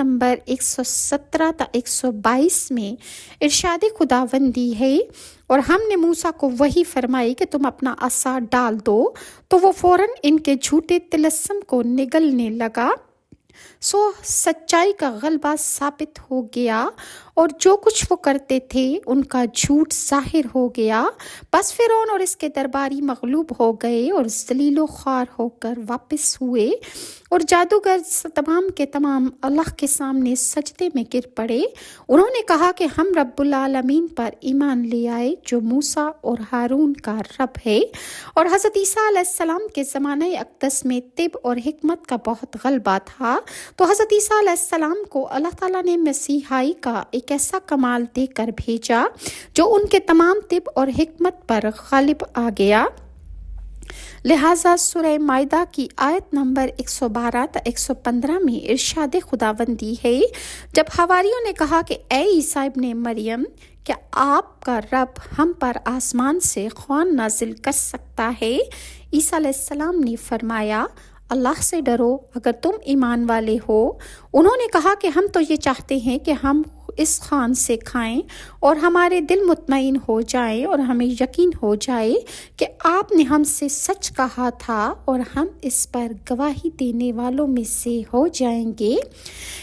Number 117 تا 122 میں ارشاد خداوندی ہے، اور ہم نے موسیٰ کو وحی فرمائی کہ تم اپنا عصا ڈال دو، تو وہ فوراً ان کے جھوٹے طلسم کو نگلنے لگا، سو سچائی کا غلبہ ثابت ہو گیا، اور جو کچھ وہ کرتے تھے ان کا جھوٹ ظاہر ہو گیا۔ بس فرعون اور اس کے درباری مغلوب ہو گئے اور ذلیل و خوار ہو کر واپس ہوئے، اور جادوگر تمام کے تمام اللہ کے سامنے سجدے میں گر پڑے۔ انہوں نے کہا کہ ہم رب العالمین پر ایمان لے آئے جو موسیٰ اور ہارون کا رب ہے۔ اور حضرت عیسیٰ علیہ السلام کے زمانہ اقدس میں طب اور حکمت کا بہت غلبہ تھا، تو حضرت عیسیٰ علیہ السلام کو اللہ تعالیٰ نے مسیحائی کا ایک ایسا کمال دے کر بھیجا جو ان کے تمام طب اور حکمت پر غالب آ گیا۔ لہٰذا سورہ مائدہ کی آیت نمبر 112 تا 115 میں ارشاد خداوندی ہے، جب حواریوں نے کہا کہ اے عیسیٰ ابن مریم، کیا آپ کا رب ہم پر آسمان سے خوان نازل کر سکتا ہے؟ عیسیٰ علیہ السلام نے فرمایا، اللہ سے ڈرو اگر تم ایمان والے ہو۔ انہوں نے کہا کہ ہم تو یہ چاہتے ہیں کہ ہم اس خوان سے کھائیں اور ہمارے دل مطمئن ہو جائیں اور ہمیں یقین ہو جائے کہ آپ نے ہم سے سچ کہا تھا اور ہم اس پر گواہی دینے والوں میں سے ہو جائیں گے۔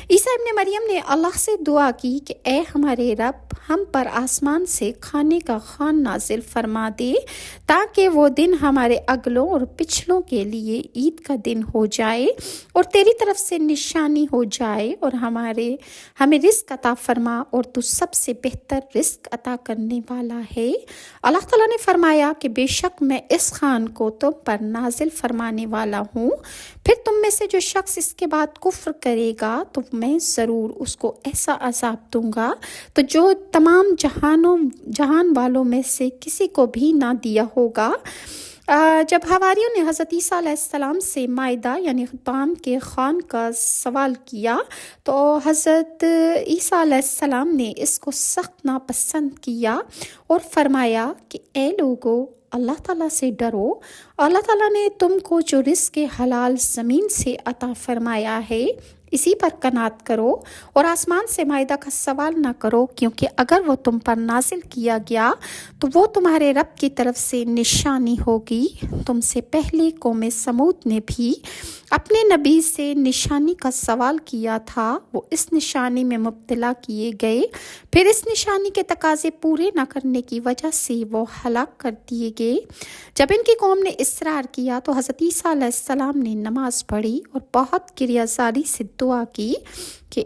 عیسیٰ ابن مریم نے اللہ سے دعا کی کہ اے ہمارے رب، ہم پر آسمان سے کھانے کا خوان نازل فرما دے تاکہ وہ دن ہمارے اگلوں اور پچھلوں کے لیے عید کا دن ہو جائے اور تیری طرف سے نشانی ہو جائے، اور ہمیں رزق عطا فرما، اور تو سب سے بہتر رزق عطا کرنے والا ہے۔ اللہ تعالیٰ نے فرمایا کہ بے شک میں اس خوان کو تم پر نازل فرمانے والا ہوں، پھر تم میں سے جو شخص اس کے بعد کفر کرے گا تو میں ضرور اس کو ایسا عذاب دوں گا تو جو تمام جہان والوں میں سے کسی کو بھی نہ دیا ہوگا۔ جب حواریوں نے حضرت عیسیٰ علیہ السلام سے مائدہ یعنی خطام کے خوان کا سوال کیا تو حضرت عیسیٰ علیہ السلام نے اس کو سخت ناپسند کیا اور فرمایا کہ اے لوگو، اللہ تعالیٰ سے ڈرو۔ اللہ تعالیٰ نے تم کو جو رزق حلال زمین سے عطا فرمایا ہے اسی پر قناعت کرو اور آسمان سے مائدہ کا سوال نہ کرو، کیونکہ اگر وہ تم پر نازل کیا گیا تو وہ تمہارے رب کی طرف سے نشانی ہوگی۔ تم سے پہلے قوم سمود نے بھی اپنے نبی سے نشانی کا سوال کیا تھا، وہ اس نشانی میں مبتلا کیے گئے، پھر اس نشانی کے تقاضے پورے نہ کرنے کی وجہ سے وہ ہلاک کر دیے گئے۔ جب ان کی قوم نے اصرار کیا تو حضرت عیسیٰ علیہ السلام نے نماز پڑھی اور بہت گریہ زاری سے دعا کی کہ